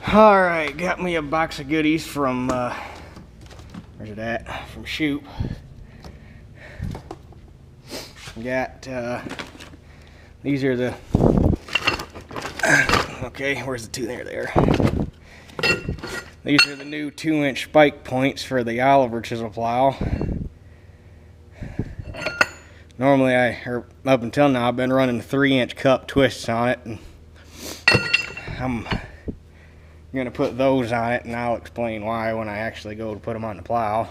Alright, got me a box of goodies from, where's it at? From Shoop. Got, these are the, okay, where's the two? There. These are the new 2-inch spike points for the Oliver chisel plow. Normally, up until now, I've been running 3-inch cup twists on it, and I'm going to put those on it, and I'll explain why when I actually go to put them on the plow.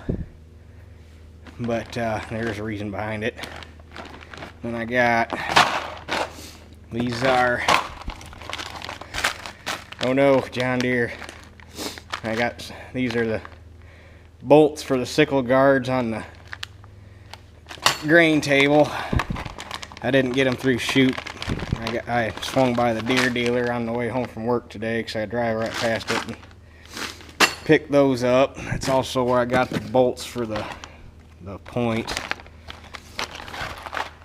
But there's a reason behind it. Then I got, these are, oh no, John Deere. These are the bolts for the sickle guards on the grain table. I didn't get them through Shoop. I swung by the Deere dealer on the way home from work today because I drive right past it and picked those up. It's also where I got the bolts for the point.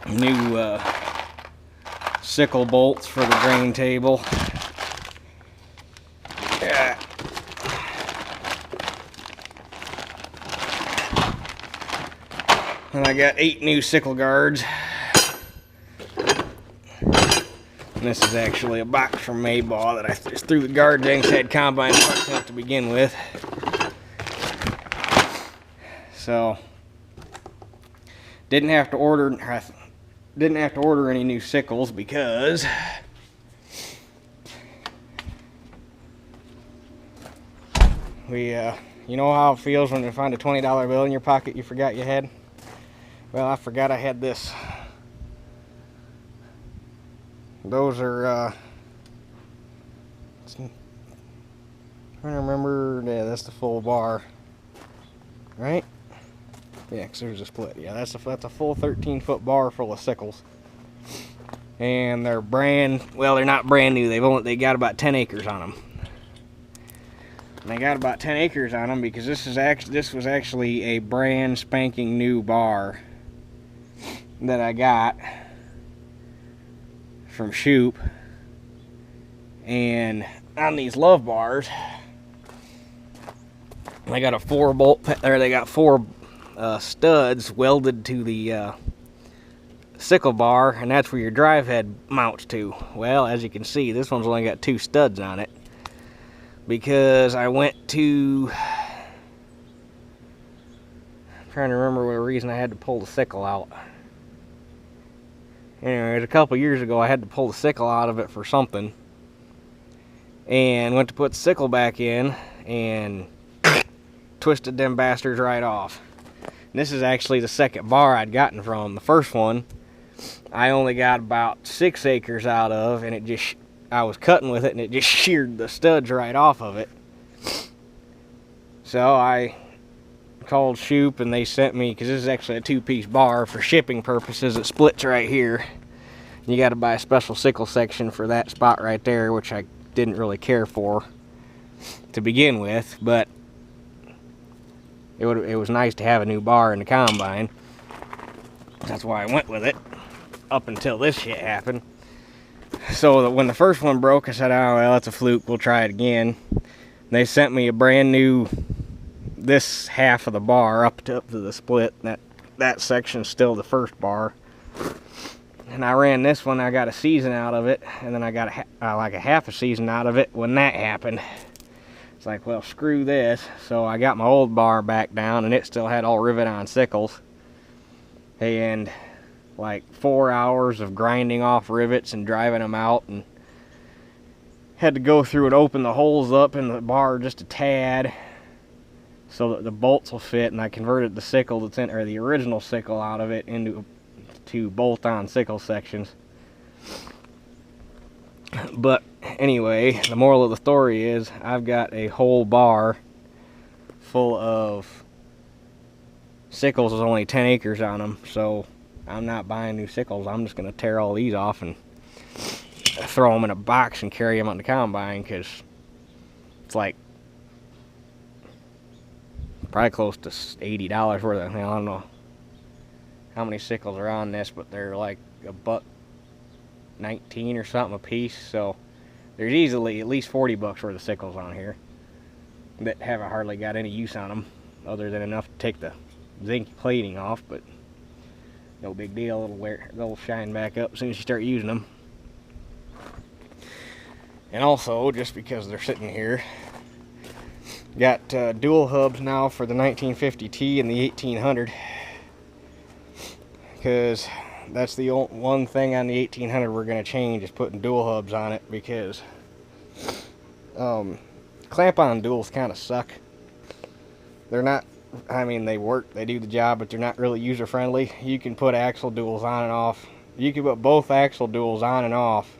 New sickle bolts for the grain table. Yeah. And I got 8 new sickle guards. And this is actually a box from Mayball that I just threw the guards in, had combine parts in to begin with. So didn't have to order any new sickles because you know how it feels when you find a $20 bill in your pocket you forgot you had? Well, I forgot I had this. Those are, I'm trying to remember, yeah, that's the full bar, right? Yeah, because there's a split. Yeah, that's a full 13-foot bar full of sickles. And they're they're not brand new. They got about 10 acres on them. And they got about 10 acres on them because this was actually a brand spanking new bar that I got from Shoop. And on these love bars, they got they got 4 studs welded to the sickle bar, and that's where your drive head mounts to. Well, as you can see, this one's only got 2 studs on it because I went to, I'm trying to remember what reason I had to pull the sickle out. Anyways, a couple years ago I had to pull the sickle out of it for something, and went to put the sickle back in and twisted them bastards right off. And this is actually the second bar I'd gotten from. The first one I only got about 6 acres out of, and I was cutting with it and it just sheared the studs right off of it. So I called Shoop and they sent me, because this is actually a 2-piece bar for shipping purposes. It splits right here. You got to buy a special sickle section for that spot right there, which I didn't really care for to begin with, but it was nice to have a new bar in the combine. That's why I went with it up until this shit happened. So when the first one broke, I said, oh well, that's a fluke, we'll try it again. They sent me a brand new, this half of the bar up to the split. That section's still the first bar. And I ran this one, I got a season out of it, and then I got like a half a season out of it when that happened. It's like, well, screw this. So I got my old bar back down, and it still had all rivet-on sickles. And like 4 hours of grinding off rivets and driving them out, and had to go through and open the holes up in the bar just a tad so that the bolts will fit. And I converted the sickle that's in, or the original sickle out of it, into 2 bolt-on sickle sections. But anyway, the moral of the story is I've got a whole bar full of sickles with only 10 acres on them, so I'm not buying new sickles. I'm just going to tear all these off and throw them in a box and carry them on the combine, because it's like probably close to $80 worth of, I don't know how many sickles are on this, but they're like $1.19 or something a piece, so There's easily at least 40 bucks worth of sickles on here that haven't hardly got any use on them other than enough to take the zinc plating off, but no big deal. They'll shine back up as soon as you start using them. And also, just because they're sitting here, got dual hubs now for the 1950T and the 1800, because that's the one thing on the 1800 we're going to change, is putting dual hubs on it, because clamp-on duals kind of suck. They're not, I mean, they work, they do the job, but they're not really user-friendly. You can put axle duals on and off. You can put both axle duals on and off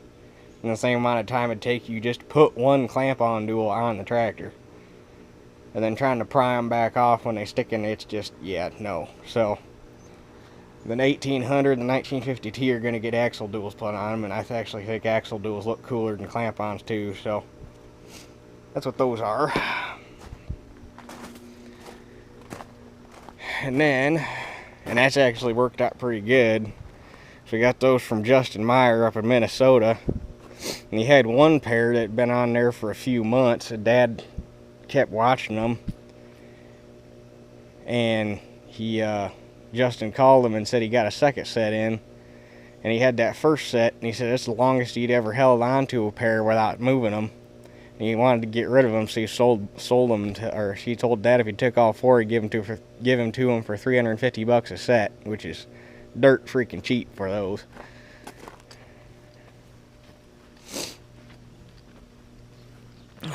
in the same amount of time it'd take you just to put one clamp-on dual on the tractor. And then trying to pry them back off when they stick in, it's just, yeah, no. So the 1800 and the 1950T are going to get axle duals put on them, and I actually think axle duals look cooler than clamp-ons too, so that's what those are. And then, and that's actually worked out pretty good. So we got those from Justin Meyer up in Minnesota, and he had one pair that had been on there for a few months, and Dad kept watching them, and Justin called him and said he got a second set in, and he had that first set, and he said it's the longest he'd ever held on to a pair without moving them, and he wanted to get rid of them, so he sold them or he told Dad if he took all four, he'd give them to him for 350 bucks a set, which is dirt freaking cheap for those.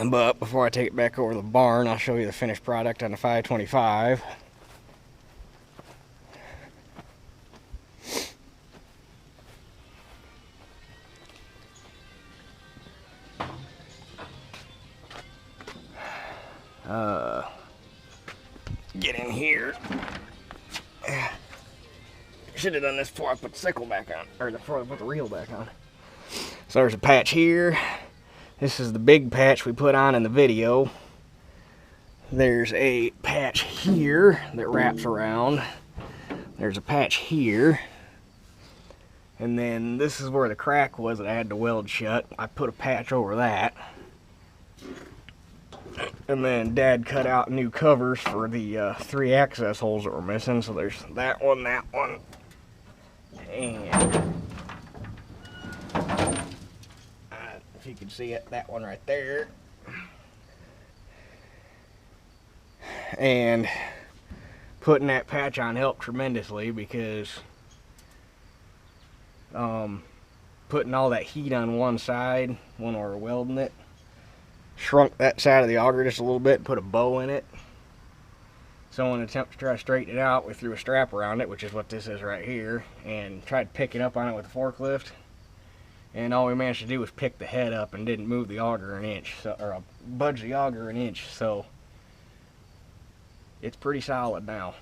But before I take it back over to the barn, I'll show you the finished product on the 525. Get in here. Should have done this before I put the sickle back on, or before I put the reel back on. So there's a patch here. This is the big patch we put on in the video. There's a patch here that wraps around. There's a patch here. And then this is where the crack was that I had to weld shut. I put a patch over that. And then Dad cut out new covers for the 3 access holes that were missing. So there's that one, and if you can see it, that one right there. And putting that patch on helped tremendously, because putting all that heat on one side when we were welding it shrunk that side of the auger just a little bit and put a bow in it. So in an attempt to try to straighten it out, we threw a strap around it, which is what this is right here, and tried picking up on it with a forklift. And all we managed to do was pick the head up and didn't move the auger an inch, or budge the auger an inch. So it's pretty solid now.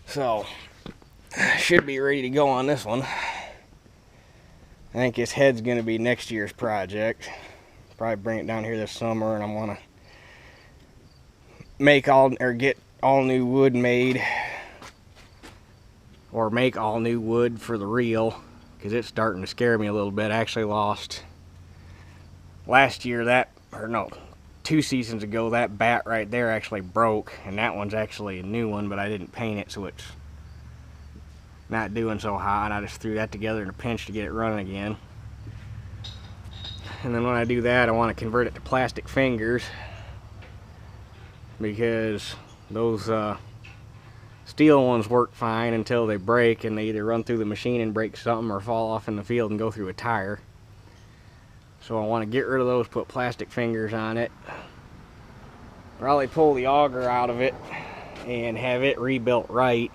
So should be ready to go on this one. I think his head's going to be next year's project. Probably bring it down here this summer, and I want to get all new wood made, or make all new wood for the reel, because it's starting to scare me a little bit. I actually lost last year 2 seasons ago, that bat right there actually broke, and that one's actually a new one, but I didn't paint it, so it's not doing so hot, and I just threw that together in a pinch to get it running again. And then when I do that, I want to convert it to plastic fingers, because those steel ones work fine until they break, and they either run through the machine and break something, or fall off in the field and go through a tire. So I want to get rid of those, put plastic fingers on it, probably pull the auger out of it and have it rebuilt right,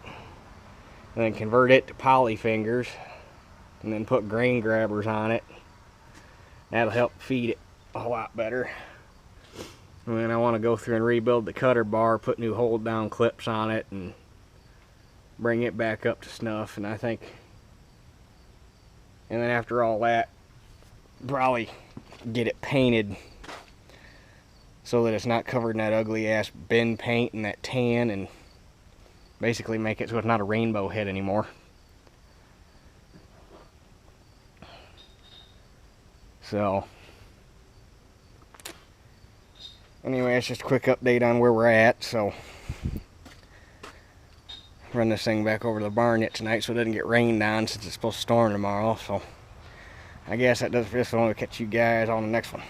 and then convert it to poly fingers, and then put grain grabbers on it. That'll help feed it a lot better. And then I want to go through and rebuild the cutter bar, put new hold down clips on it, and bring it back up to snuff. And then after all that, probably get it painted so that it's not covered in that ugly ass bin paint and that tan, and basically make it so it's not a rainbow head anymore. So anyway, it's just a quick update on where we're at. So run this thing back over to the barn yet tonight so it doesn't get rained on, since it's supposed to storm tomorrow. So I guess that does it for this one. We'll catch you guys on the next one.